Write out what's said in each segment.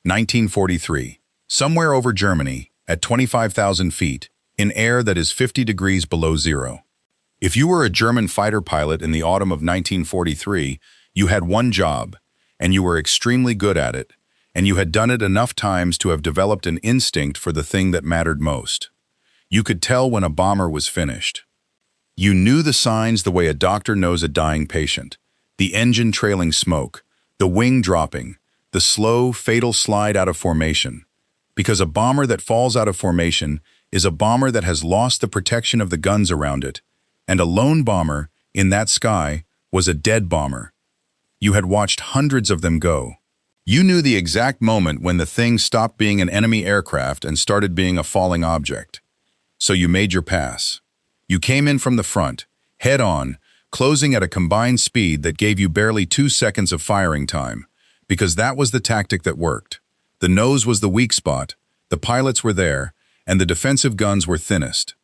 1943. Somewhere over Germany, at 25,000 feet, in air that is 50 degrees below zero. If you were a German fighter pilot in the autumn of 1943, you had one job, and you were extremely good at it, and you had done it enough times to have developed an instinct for the thing that mattered most. You could tell when a bomber was finished. You knew the signs the way a doctor knows a dying patient. The engine trailing smoke, the wing dropping, the slow, fatal slide out of formation. Because a bomber that falls out of formation is a bomber that has lost the protection of the guns around it, and a lone bomber, in that sky, was a dead bomber. You had watched hundreds of them go. You knew the exact moment when the thing stopped being an enemy aircraft and started being a falling object. So you made your pass. You came in from the front, head on, closing at a combined speed that gave you barely 2 seconds of firing time, because that was the tactic that worked. The nose was the weak spot, the pilots were there, and the defensive guns were thinnest.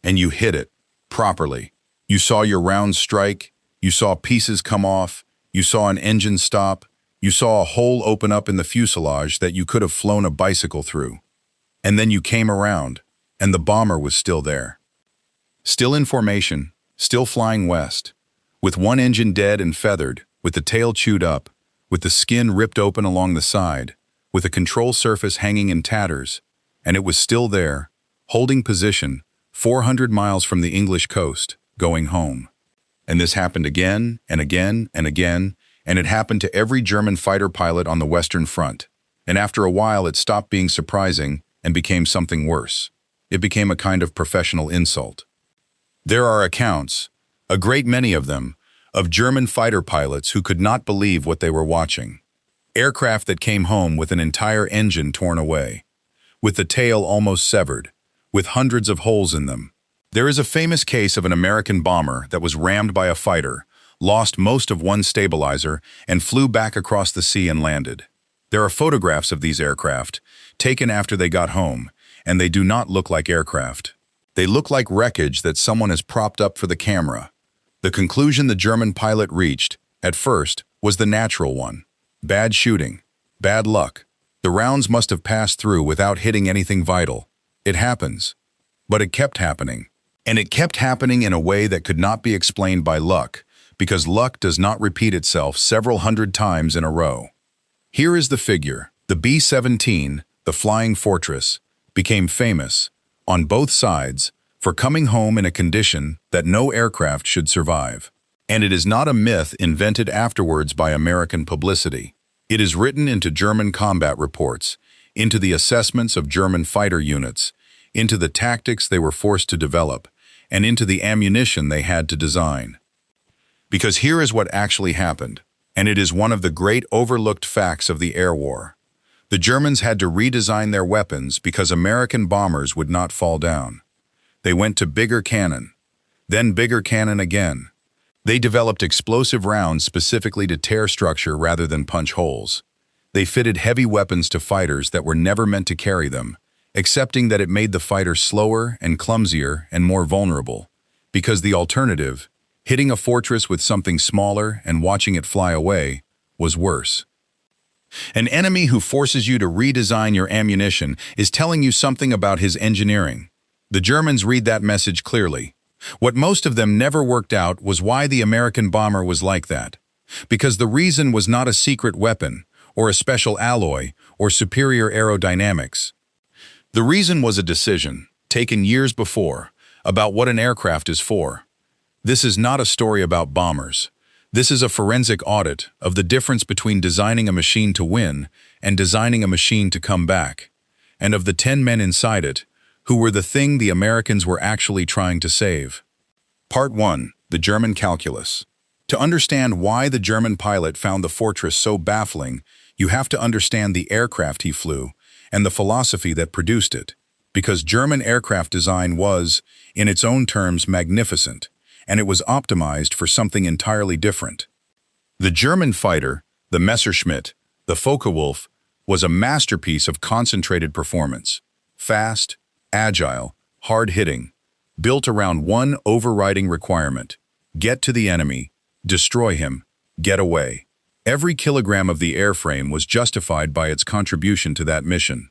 And you hit it, properly. You saw your rounds strike, you saw pieces come off, you saw an engine stop, you saw a hole open up in the fuselage that you could have flown a bicycle through. And then you came around, and the bomber was still there. Still in formation, still flying west, with one engine dead and feathered, with the tail chewed up, with the skin ripped open along the side, with a control surface hanging in tatters, and it was still there, holding position, 400 miles from the English coast, going home. And this happened again and again and again, and it happened to every German fighter pilot on the Western Front. And after a while it stopped being surprising and became something worse. It became a kind of professional insult. There are accounts, a great many of them, of German fighter pilots who could not believe what they were watching. Aircraft that came home with an entire engine torn away, with the tail almost severed, with hundreds of holes in them. There is a famous case of an American bomber that was rammed by a fighter, lost most of one stabilizer, and flew back across the sea and landed. There are photographs of these aircraft, taken after they got home, and they do not look like aircraft. They look like wreckage that someone has propped up for the camera. The conclusion the German pilot reached, at first, was the natural one. Bad shooting. Bad luck. The rounds must have passed through without hitting anything vital. It happens. But it kept happening. And it kept happening in a way that could not be explained by luck, because luck does not repeat itself several hundred times in a row. Here is the figure. The B-17, the Flying Fortress, became famous, on both sides, for coming home in a condition that no aircraft should survive. And it is not a myth invented afterwards by American publicity. It is written into German combat reports, into the assessments of German fighter units, into the tactics they were forced to develop, and into the ammunition they had to design. Because here is what actually happened, and it is one of the great overlooked facts of the air war. The Germans had to redesign their weapons because American bombers would not fall down. They went to bigger cannon, then bigger cannon again. They developed explosive rounds specifically to tear structure rather than punch holes. They fitted heavy weapons to fighters that were never meant to carry them, accepting that it made the fighter slower and clumsier and more vulnerable, because the alternative, hitting a fortress with something smaller and watching it fly away, was worse. An enemy who forces you to redesign your ammunition is telling you something about his engineering. The Germans read that message clearly. What most of them never worked out was why the American bomber was like that. Because the reason was not a secret weapon, or a special alloy, or superior aerodynamics. The reason was a decision, taken years before, about what an aircraft is for. This is not a story about bombers. This is a forensic audit of the difference between designing a machine to win and designing a machine to come back, and of the 10 men inside it, who were the thing the Americans were actually trying to save. Part 1. The German Calculus. To understand why the German pilot found the fortress so baffling, you have to understand the aircraft he flew and the philosophy that produced it, because German aircraft design was, in its own terms, magnificent, and it was optimized for something entirely different. The German fighter, the Messerschmitt, the Focke-Wulf, was a masterpiece of concentrated performance. Fast, agile, hard-hitting, built around one overriding requirement: get to the enemy, destroy him, get away. Every kilogram of the airframe was justified by its contribution to that mission.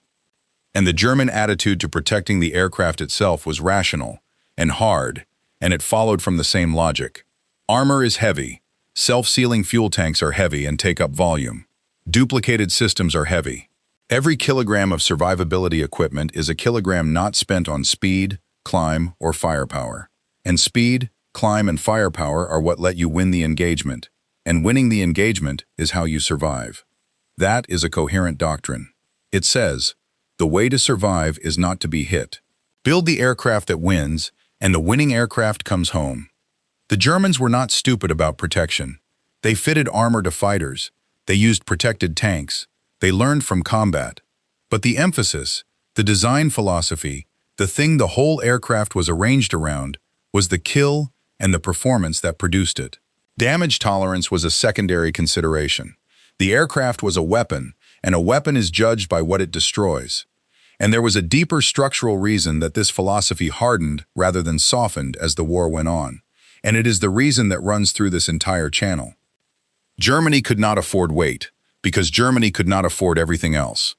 And the German attitude to protecting the aircraft itself was rational and hard, and it followed from the same logic. Armor is heavy. Self-sealing fuel tanks are heavy and take up volume. Duplicated systems are heavy. Every kilogram of survivability equipment is a kilogram not spent on speed, climb, or firepower. And speed, climb, and firepower are what let you win the engagement. And winning the engagement is how you survive. That is a coherent doctrine. It says, the way to survive is not to be hit. Build the aircraft that wins, and the winning aircraft comes home. The Germans were not stupid about protection. They fitted armor to fighters. They used protected tanks. They learned from combat. But the emphasis, the design philosophy, the thing the whole aircraft was arranged around, was the kill and the performance that produced it. Damage tolerance was a secondary consideration. The aircraft was a weapon, and a weapon is judged by what it destroys. And there was a deeper structural reason that this philosophy hardened rather than softened as the war went on. And it is the reason that runs through this entire channel. Germany could not afford weight, because Germany could not afford everything else.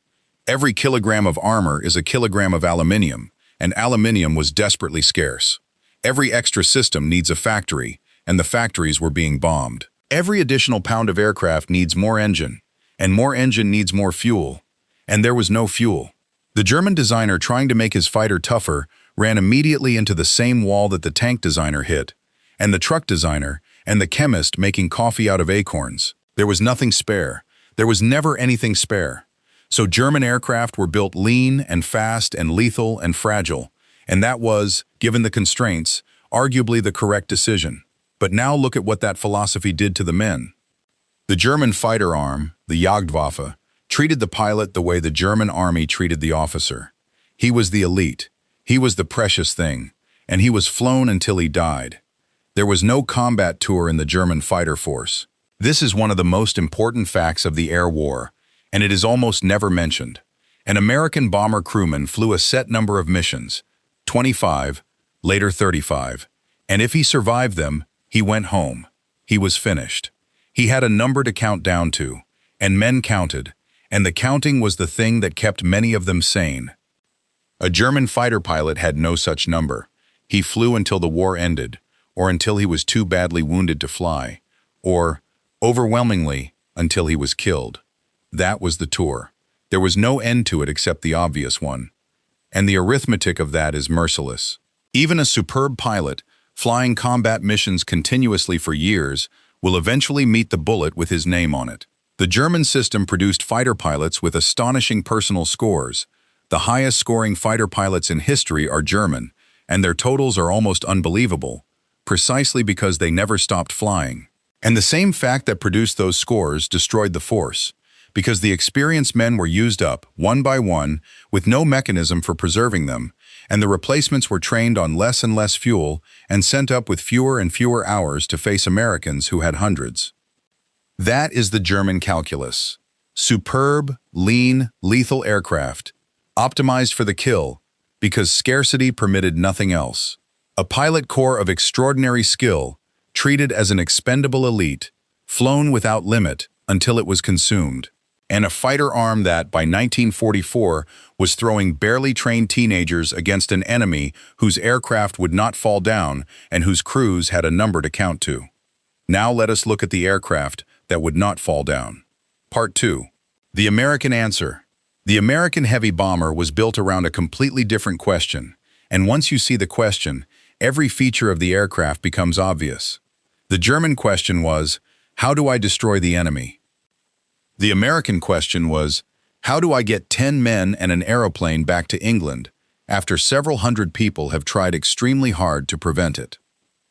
Every kilogram of armor is a kilogram of aluminium, and aluminium was desperately scarce. Every extra system needs a factory, and the factories were being bombed. Every additional pound of aircraft needs more engine, and more engine needs more fuel, and there was no fuel. The German designer trying to make his fighter tougher ran immediately into the same wall that the tank designer hit, and the truck designer, and the chemist making coffee out of acorns. There was nothing spare. There was never anything spare. So German aircraft were built lean and fast and lethal and fragile, and that was, given the constraints, arguably the correct decision. But now look at what that philosophy did to the men. The German fighter arm, the Luftwaffe, treated the pilot the way the German army treated the officer. He was the elite. He was the precious thing, and he was flown until he died. There was no combat tour in the German fighter force. This is one of the most important facts of the air war, and it is almost never mentioned. An American bomber crewman flew a set number of missions, 25, later 35, and if he survived them, he went home. He was finished. He had a number to count down to, and men counted, and the counting was the thing that kept many of them sane. A German fighter pilot had no such number. He flew until the war ended, or until he was too badly wounded to fly, or, overwhelmingly, until he was killed. That was the tour. There was no end to it except the obvious one. And the arithmetic of that is merciless. Even a superb pilot, flying combat missions continuously for years, will eventually meet the bullet with his name on it. The German system produced fighter pilots with astonishing personal scores. The highest scoring fighter pilots in history are German, and their totals are almost unbelievable, precisely because they never stopped flying. And the same fact that produced those scores destroyed the force, because the experienced men were used up, one by one, with no mechanism for preserving them, and the replacements were trained on less and less fuel and sent up with fewer and fewer hours to face Americans who had hundreds. That is the German calculus. Superb, lean, lethal aircraft, optimized for the kill, because scarcity permitted nothing else. A pilot corps of extraordinary skill, treated as an expendable elite, flown without limit until it was consumed. And a fighter arm that, by 1944, was throwing barely trained teenagers against an enemy whose aircraft would not fall down and whose crews had a number to count to. Now let us look at the aircraft that would not fall down. Part 2. The American answer. The American heavy bomber was built around a completely different question, and once you see the question, every feature of the aircraft becomes obvious. The German question was, how do I destroy the enemy? The American question was, how do I get 10 men and an aeroplane back to England after several hundred people have tried extremely hard to prevent it?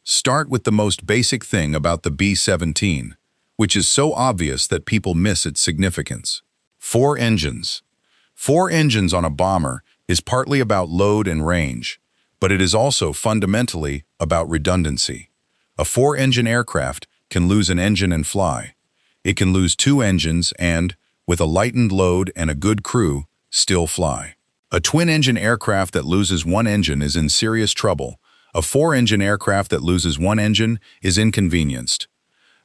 Start with the most basic thing about the B-17, which is so obvious that people miss its significance. 4 engines. 4 engines on a bomber is partly about load and range, but it is also fundamentally about redundancy. A 4-engine aircraft can lose an engine and fly. It can lose 2 engines and, with a lightened load and a good crew, still fly. A twin-engine aircraft that loses 1 engine is in serious trouble. A 4-engine aircraft that loses 1 engine is inconvenienced.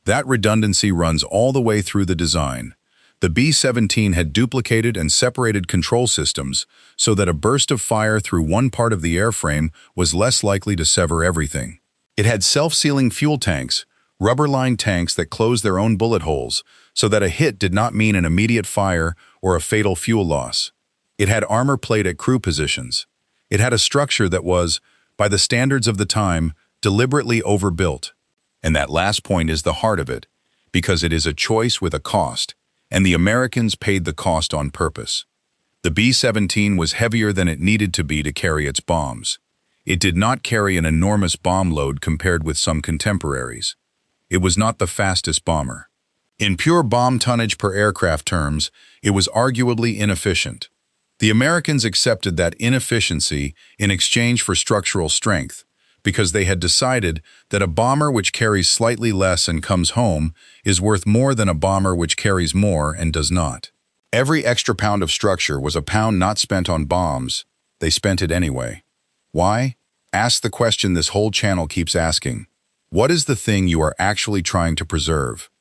That redundancy runs all the way through the design. The B-17 had duplicated and separated control systems so that a burst of fire through one part of the airframe was less likely to sever everything. It had self-sealing fuel tanks, rubber-lined tanks that closed their own bullet holes so that a hit did not mean an immediate fire or a fatal fuel loss. It had armor plate at crew positions. It had a structure that was, by the standards of the time, deliberately overbuilt. And that last point is the heart of it, because it is a choice with a cost, and the Americans paid the cost on purpose. The B-17 was heavier than it needed to be to carry its bombs. It did not carry an enormous bomb load compared with some contemporaries. It was not the fastest bomber. In pure bomb tonnage per aircraft terms, it was arguably inefficient. The Americans accepted that inefficiency in exchange for structural strength, because they had decided that a bomber which carries slightly less and comes home is worth more than a bomber which carries more and does not. Every extra pound of structure was a pound not spent on bombs. They spent it anyway. Why? Ask the question this whole channel keeps asking. What is the thing you are actually trying to preserve?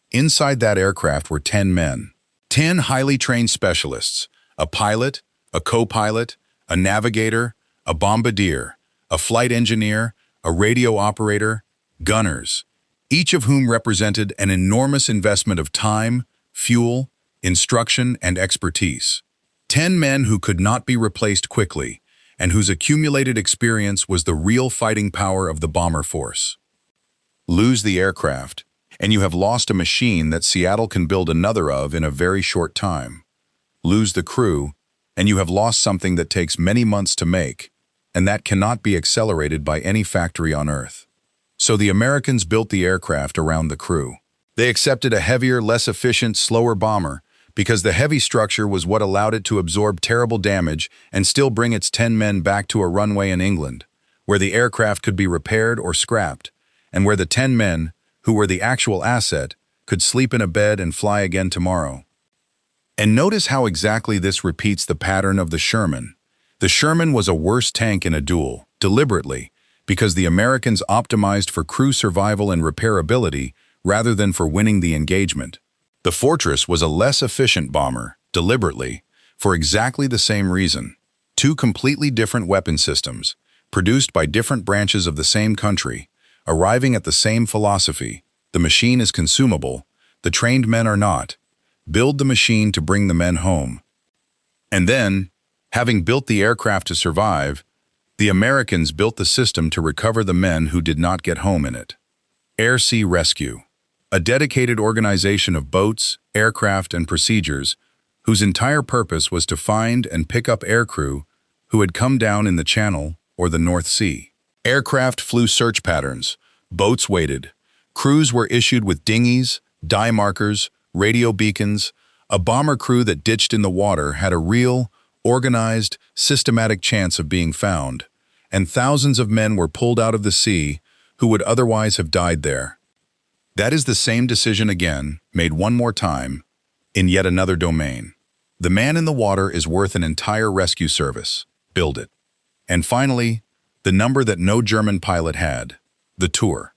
Inside that aircraft were 10 men. 10 highly trained specialists. A pilot, a co-pilot, a navigator, a bombardier, a flight engineer, a radio operator, gunners, each of whom represented an enormous investment of time, fuel, instruction, and expertise. 10 men who could not be replaced quickly, and whose accumulated experience was the real fighting power of the bomber force. Lose the aircraft, and you have lost a machine that Seattle can build another of in a very short time. Lose the crew, and you have lost something that takes many months to make, and that cannot be accelerated by any factory on Earth. So the Americans built the aircraft around the crew. They accepted a heavier, less efficient, slower bomber because the heavy structure was what allowed it to absorb terrible damage and still bring its 10 men back to a runway in England, where the aircraft could be repaired or scrapped, and where the 10 men, who were the actual asset, could sleep in a bed and fly again tomorrow. And notice how exactly this repeats the pattern of the Sherman. The Sherman was a worse tank in a duel, deliberately, because the Americans optimized for crew survival and repairability rather than for winning the engagement. The Fortress was a less efficient bomber, deliberately, for exactly the same reason. Two completely different weapon systems, produced by different branches of the same country, arriving at the same philosophy. The machine is consumable, the trained men are not. Build the machine to bring the men home. And then, having built the aircraft to survive, the Americans built the system to recover the men who did not get home in it. Air-Sea Rescue, a dedicated organization of boats, aircraft, and procedures whose entire purpose was to find and pick up aircrew who had come down in the Channel or the North Sea. Aircraft flew search patterns, boats waited, crews were issued with dinghies, dye markers, radio beacons. A bomber crew that ditched in the water had a real, organized, systematic chance of being found, and thousands of men were pulled out of the sea who would otherwise have died there. That is the same decision again, made one more time, in yet another domain. The man in the water is worth an entire rescue service. Build it. And finally, the number that no German pilot had, the tour.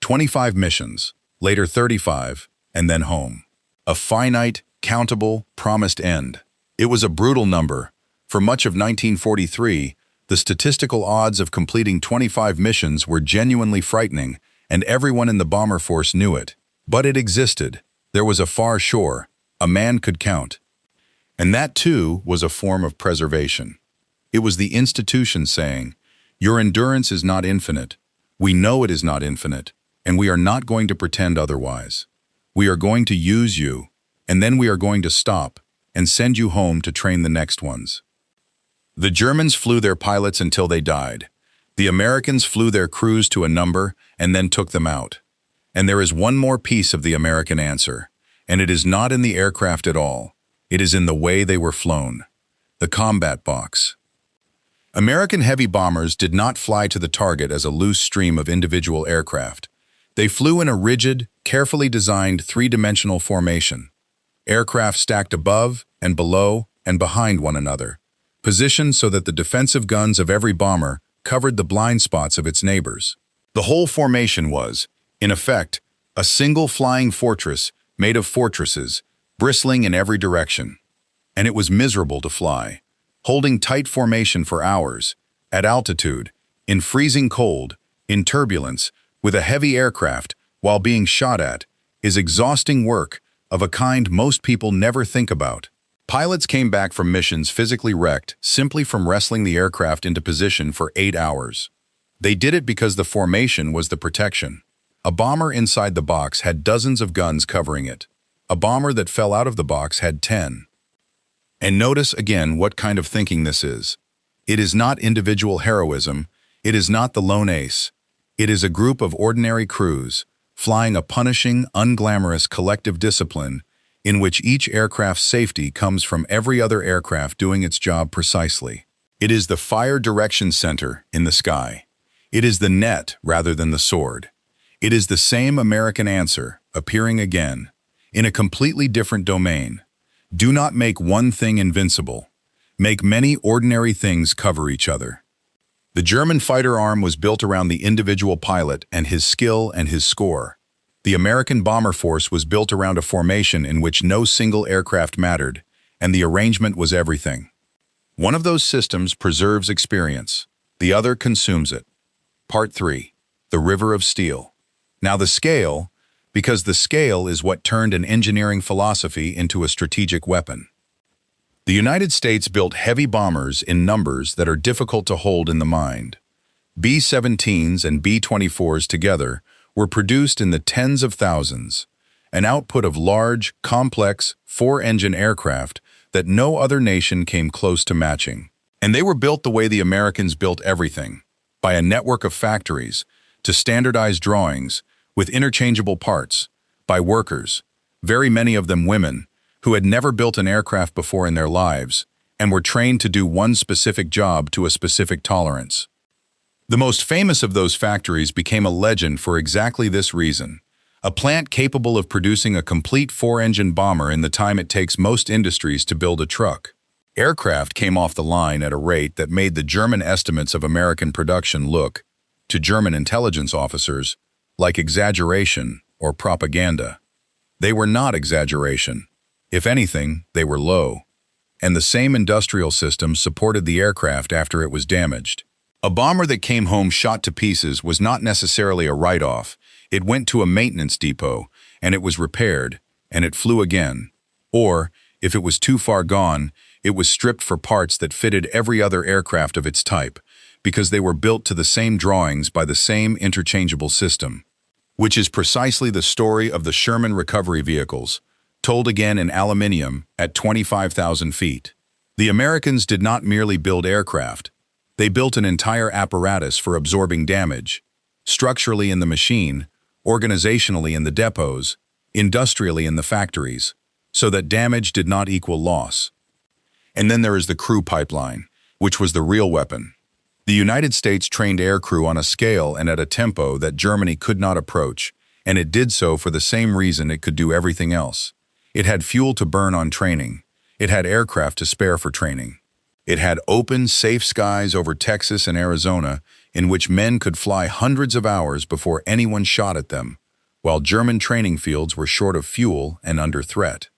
25 missions, later 35, and then home. A finite, countable, promised end. It was a brutal number. For much of 1943, the statistical odds of completing 25 missions were genuinely frightening, and everyone in the bomber force knew it. But it existed. There was a far shore. A man could count. And that, too, was a form of preservation. It was the institution saying, "Your endurance is not infinite. We know it is not infinite, and we are not going to pretend otherwise. We are going to use you, and then we are going to stop and send you home to train the next ones." The Germans flew their pilots until they died. The Americans flew their crews to a number and then took them out. And there is one more piece of the American answer, and it is not in the aircraft at all. It is in the way they were flown. The combat box. American heavy bombers did not fly to the target as a loose stream of individual aircraft. They flew in a rigid, carefully designed three-dimensional formation. Aircraft stacked above and below and behind one another, positioned so that the defensive guns of every bomber covered the blind spots of its neighbors. The whole formation was, in effect, A single flying fortress made of fortresses, bristling in every direction. And it was miserable to fly, holding tight formation for hours, at altitude, in freezing cold, in turbulence, with a heavy aircraft, while being shot at, is exhausting work of a kind most people never think about. Pilots came back from missions physically wrecked simply from wrestling the aircraft into position for 8 hours. They did it because the formation was the protection. A bomber inside the box had dozens of guns covering it. A bomber that fell out of the box had 10. And notice again what kind of thinking this is. It is not individual heroism. It is not the lone ace. It is a group of ordinary crews, flying a punishing, unglamorous collective discipline in which each aircraft's safety comes from every other aircraft doing its job precisely. It is the fire direction center in the sky. It is the net rather than the sword. It is the same American answer, appearing again, in a completely different domain. Do not make one thing invincible. Make many ordinary things cover each other. The German fighter arm was built around the individual pilot and his skill and his score. The American bomber force was built around a formation in which no single aircraft mattered, and the arrangement was everything. One of those systems preserves experience. The other consumes it. Part 3. The River of Steel. Now the scale, because the scale is what turned an engineering philosophy into a strategic weapon. The United States built heavy bombers in numbers that are difficult to hold in the mind. B-17s and B-24s together were produced in the tens of thousands, an output of large, complex, four-engine aircraft that no other nation came close to matching. And they were built the way the Americans built everything, by a network of factories, to standardized drawings, with interchangeable parts, by workers, very many of them women, who had never built an aircraft before in their lives, and were trained to do one specific job to a specific tolerance. The most famous of those factories became a legend for exactly this reason. A plant capable of producing a complete four-engine bomber in the time it takes most industries to build a truck. Aircraft came off the line at a rate that made the German estimates of American production look, to German intelligence officers, like exaggeration or propaganda. They were not exaggeration. If anything, they were low. And the same industrial system supported the aircraft after it was damaged. A bomber that came home shot to pieces was not necessarily a write-off. It went to a maintenance depot, and it was repaired, and it flew again. Or, if it was too far gone, it was stripped for parts that fitted every other aircraft of its type, because they were built to the same drawings by the same interchangeable system. Which is precisely the story of the Sherman recovery vehicles, told again in aluminium at 25,000 feet. The Americans did not merely build aircraft. They built an entire apparatus for absorbing damage, structurally in the machine, organizationally in the depots, industrially in the factories, so that damage did not equal loss. And then there is the crew pipeline, which was the real weapon. The United States trained aircrew on a scale and at a tempo that Germany could not approach, and it did so for the same reason it could do everything else. It had fuel to burn on training. It had aircraft to spare for training. It had open, safe skies over Texas and Arizona in which men could fly hundreds of hours before anyone shot at them, while German training fields were short of fuel and under threat.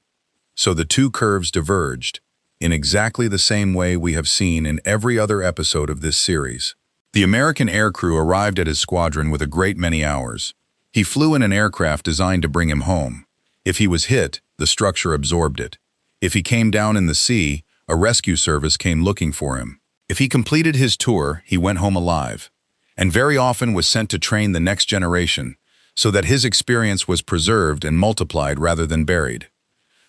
So the two curves diverged, in exactly the same way we have seen in every other episode of this series. The American aircrew arrived at his squadron with a great many hours. He flew in an aircraft designed to bring him home. If he was hit, the structure absorbed it. If he came down in the sea, a rescue service came looking for him. If he completed his tour, he went home alive, and very often was sent to train the next generation, so that his experience was preserved and multiplied rather than buried.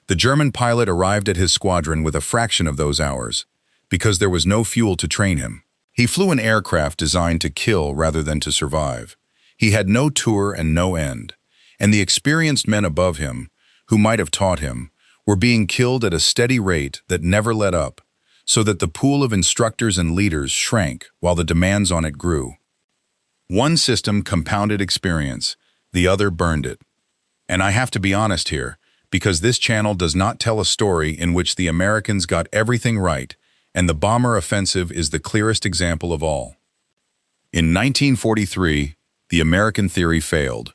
The German pilot arrived at his squadron with a fraction of those hours, because there was no fuel to train him. He flew an aircraft designed to kill rather than to survive. He had no tour and no end, and the experienced men above him, who might have taught him, were being killed at a steady rate that never let up, so that the pool of instructors and leaders shrank while the demands on it grew. One system compounded experience, the other burned it. And I have to be honest here, because this channel does not tell a story in which the Americans got everything right, and the bomber offensive is the clearest example of all. In 1943, the American theory failed.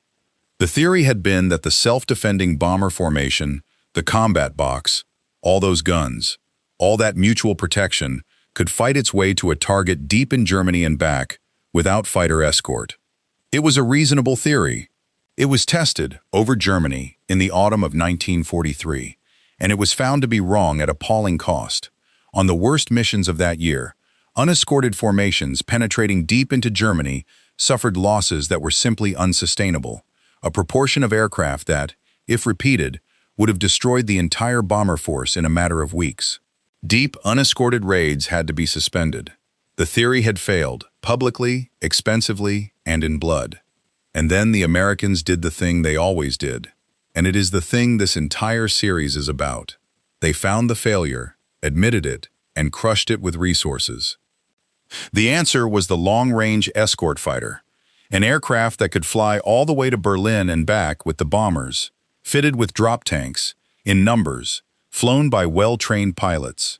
The theory had been that the self-defending bomber formation, the combat box, all those guns, all that mutual protection, could fight its way to a target deep in Germany and back without fighter escort. It was a reasonable theory. It was tested over Germany in the autumn of 1943, and it was found to be wrong at appalling cost. On the worst missions of that year, unescorted formations penetrating deep into Germany suffered losses that were simply unsustainable, a proportion of aircraft that, if repeated, would have destroyed the entire bomber force in a matter of weeks. Deep, unescorted raids had to be suspended. The theory had failed, publicly, expensively, and in blood. And then the Americans did the thing they always did. And it is the thing this entire series is about. They found the failure, admitted it, and crushed it with resources. The answer was the long-range escort fighter, an aircraft that could fly all the way to Berlin and back with the bombers, fitted with drop tanks, in numbers, flown by well-trained pilots.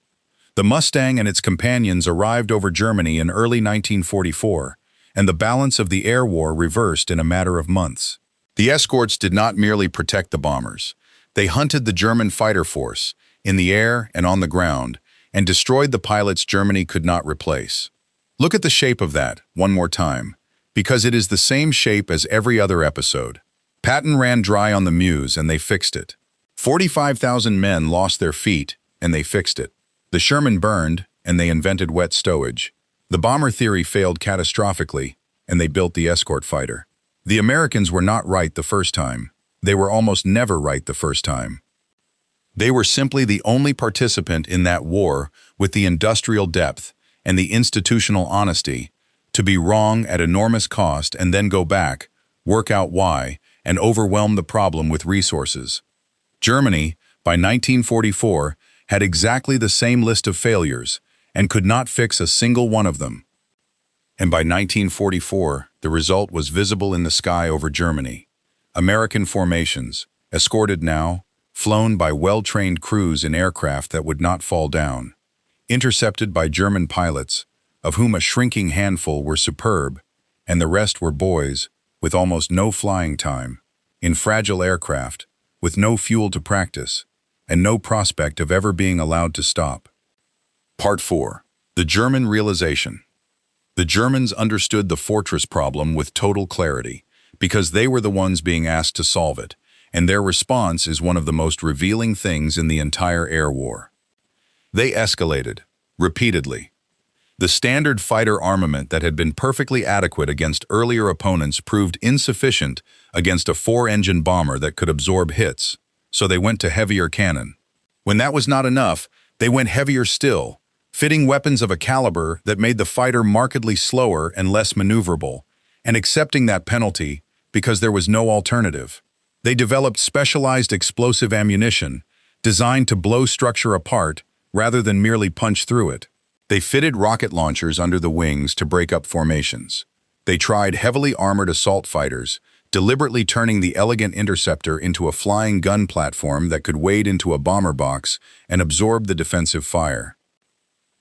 The Mustang and its companions arrived over Germany in early 1944, and the balance of the air war reversed in a matter of months. The escorts did not merely protect the bombers. They hunted the German fighter force, in the air and on the ground, and destroyed the pilots Germany could not replace. Look at the shape of that, one more time, because it is the same shape as every other episode. Patton ran dry on the Meuse and they fixed it. 45,000 men lost their feet and they fixed it. The Sherman burned and they invented wet stowage. The bomber theory failed catastrophically and they built the escort fighter. The Americans were not right the first time. They were almost never right the first time. They were simply the only participant in that war with the industrial depth and the institutional honesty to be wrong at enormous cost and then go back, work out why, and overwhelm the problem with resources. Germany, by 1944, had exactly the same list of failures and could not fix a single one of them. And by 1944, the result was visible in the sky over Germany. American formations, escorted now, flown by well-trained crews in aircraft that would not fall down, intercepted by German pilots, of whom a shrinking handful were superb, and the rest were boys, with almost no flying time, in fragile aircraft, with no fuel to practice, and no prospect of ever being allowed to stop. Part 4. The German realization. The Germans understood the fortress problem with total clarity, because they were the ones being asked to solve it, and their response is one of the most revealing things in the entire air war. They escalated, repeatedly. The standard fighter armament that had been perfectly adequate against earlier opponents proved insufficient against a four-engine bomber that could absorb hits, so they went to heavier cannon. When that was not enough, they went heavier still, fitting weapons of a caliber that made the fighter markedly slower and less maneuverable, and accepting that penalty because there was no alternative. They developed specialized explosive ammunition designed to blow structure apart rather than merely punch through it. They fitted rocket launchers under the wings to break up formations. They tried heavily armored assault fighters, deliberately turning the elegant interceptor into a flying gun platform that could wade into a bomber box and absorb the defensive fire.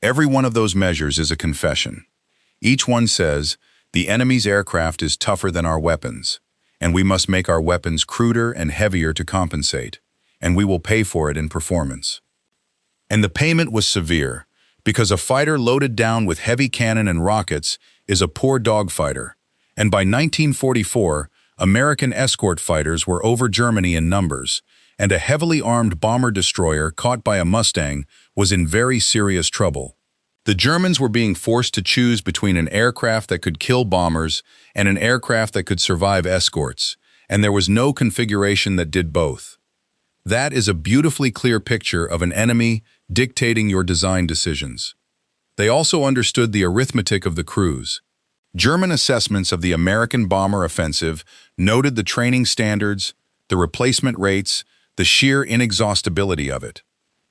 Every one of those measures is a confession. Each one says, the enemy's aircraft is tougher than our weapons, and we must make our weapons cruder and heavier to compensate, and we will pay for it in performance. And the payment was severe, because a fighter loaded down with heavy cannon and rockets is a poor dogfighter, and by 1944, American escort fighters were over Germany in numbers, and a heavily armed bomber-destroyer caught by a Mustang was in very serious trouble. The Germans were being forced to choose between an aircraft that could kill bombers and an aircraft that could survive escorts, and there was no configuration that did both. That is a beautifully clear picture of an enemy dictating your design decisions. They also understood the arithmetic of the crews. German assessments of the American bomber offensive noted the training standards, the replacement rates, the sheer inexhaustibility of it.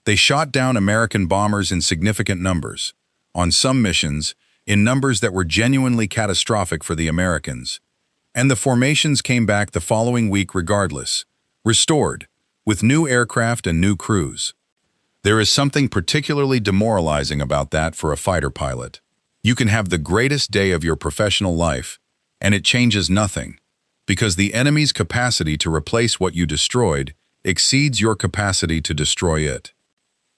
They shot down American bombers in significant numbers, on some missions, in numbers that were genuinely catastrophic for the Americans. And the formations came back the following week regardless, restored, with new aircraft and new crews. There is something particularly demoralizing about that for a fighter pilot. You can have the greatest day of your professional life, and it changes nothing, because the enemy's capacity to replace what you destroyed exceeds your capacity to destroy it.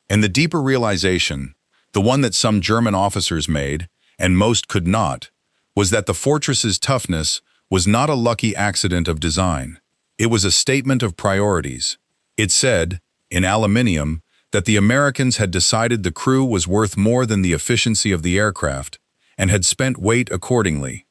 And the deeper realization, the one that some German officers made, and most could not, was that the fortress's toughness was not a lucky accident of design. It was a statement of priorities. It said, in aluminium, that the Americans had decided the crew was worth more than the efficiency of the aircraft, and had spent weight accordingly.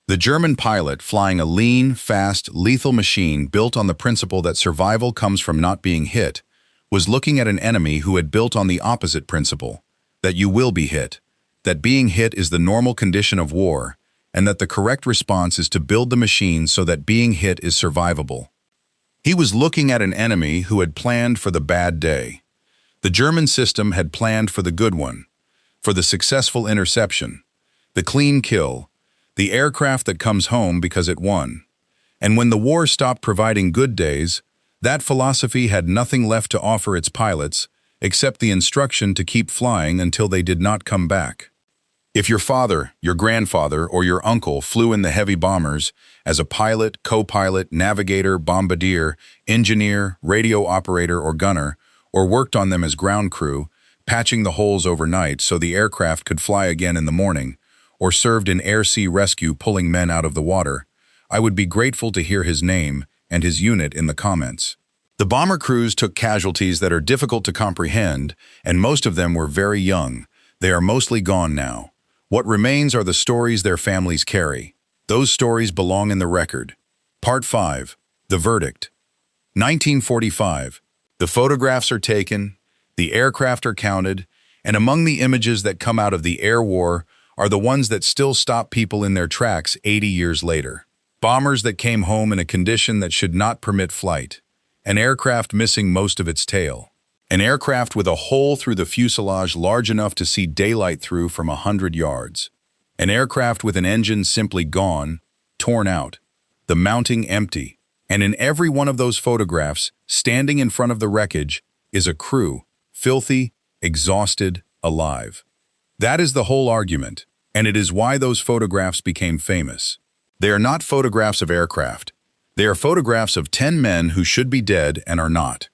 The German pilot, flying a lean, fast, lethal machine built on the principle that survival comes from not being hit, was looking at an enemy who had built on the opposite principle, that you will be hit, that being hit is the normal condition of war, and that the correct response is to build the machine so that being hit is survivable. He was looking at an enemy who had planned for the bad day. The German system had planned for the good one, for the successful interception, the clean kill, the aircraft that comes home because it won. And when the war stopped providing good days, that philosophy had nothing left to offer its pilots except the instruction to keep flying until they did not come back. If your father, your grandfather, or your uncle flew in the heavy bombers as a pilot, co-pilot, navigator, bombardier, engineer, radio operator, or gunner, or worked on them as ground crew, patching the holes overnight so the aircraft could fly again in the morning, or served in air-sea rescue pulling men out of the water, I would be grateful to hear his name and his unit in the comments. The bomber crews took casualties that are difficult to comprehend, and most of them were very young. They are mostly gone now. What remains are the stories their families carry. Those stories belong in the record. Part 5. The Verdict. 1945. The photographs are taken, the aircraft are counted, and among the images that come out of the air war are the ones that still stop people in their tracks 80 years later. Bombers that came home in a condition that should not permit flight. An aircraft missing most of its tail. An aircraft with a hole through the fuselage large enough to see daylight through from 100 yards. An aircraft with an engine simply gone, torn out. The mounting empty. And in every one of those photographs, standing in front of the wreckage, is a crew, filthy, exhausted, alive. That is the whole argument, and it is why those photographs became famous. They are not photographs of aircraft. They are photographs of 10 men who should be dead and are not.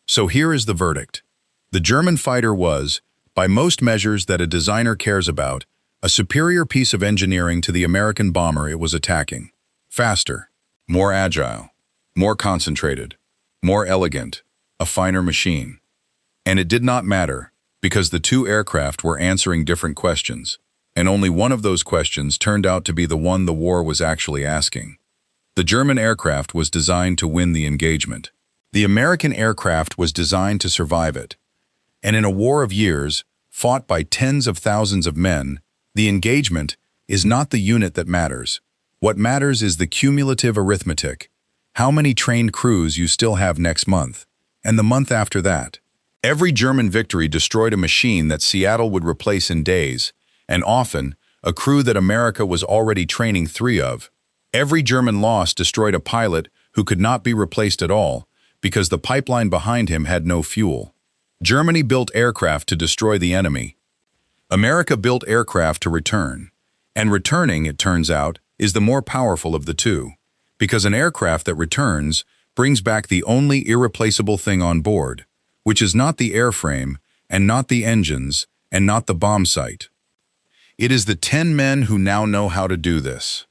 So here is the verdict. The German fighter was, by most measures that a designer cares about, a superior piece of engineering to the American bomber it was attacking. Faster, more agile, more concentrated, more elegant, a finer machine. And it did not matter, because the two aircraft were answering different questions, and only one of those questions turned out to be the one the war was actually asking. The German aircraft was designed to win the engagement. The American aircraft was designed to survive it. And in a war of years, fought by tens of thousands of men, the engagement is not the unit that matters. What matters is the cumulative arithmetic. How many trained crews you still have next month, and the month after that. Every German victory destroyed a machine that Seattle would replace in days, and often, a crew that America was already training 3 of. Every German loss destroyed a pilot who could not be replaced at all, because the pipeline behind him had no fuel. Germany built aircraft to destroy the enemy. America built aircraft to return. And returning, it turns out, is the more powerful of the two. Because an aircraft that returns brings back the only irreplaceable thing on board, which is not the airframe, and not the engines, and not the bomb sight. It is the 10 men who now know how to do this.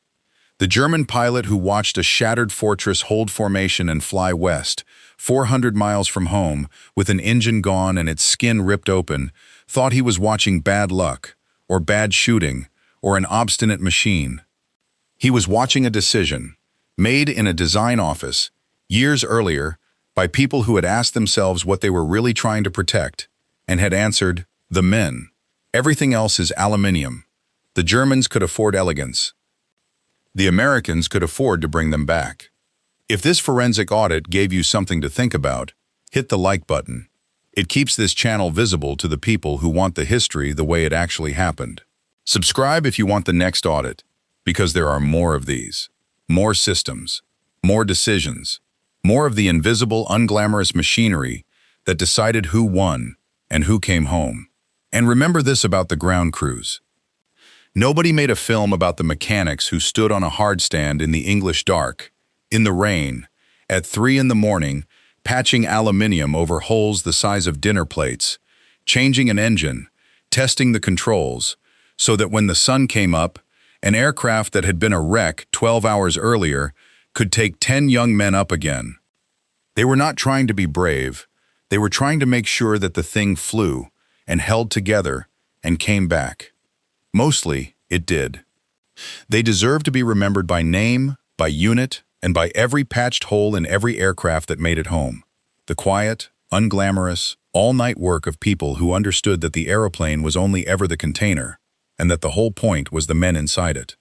The German pilot who watched a shattered fortress hold formation and fly west, 400 miles from home, with an engine gone and its skin ripped open, thought he was watching bad luck, or bad shooting, or an obstinate machine. He was watching a decision, made in a design office, years earlier, by people who had asked themselves what they were really trying to protect, and had answered, the men. Everything else is aluminium. The Germans could afford elegance. The Americans could afford to bring them back. If this forensic audit gave you something to think about, hit the like button. It keeps this channel visible to the people who want the history the way it actually happened. Subscribe if you want the next audit, because there are more of these. More systems, more decisions, more of the invisible, unglamorous machinery that decided who won and who came home. And remember this about the ground crews. Nobody made a film about the mechanics who stood on a hardstand in the English dark in the rain, at 3 in the morning, patching aluminium over holes the size of dinner plates, changing an engine, testing the controls, so that when the sun came up, an aircraft that had been a wreck 12 hours earlier could take 10 young men up again. They were not trying to be brave. They were trying to make sure that the thing flew and held together and came back. Mostly, it did. They deserve to be remembered by name, by unit, and by every patched hole in every aircraft that made it home. The quiet, unglamorous, all-night work of people who understood that the aeroplane was only ever the container, and that the whole point was the men inside it.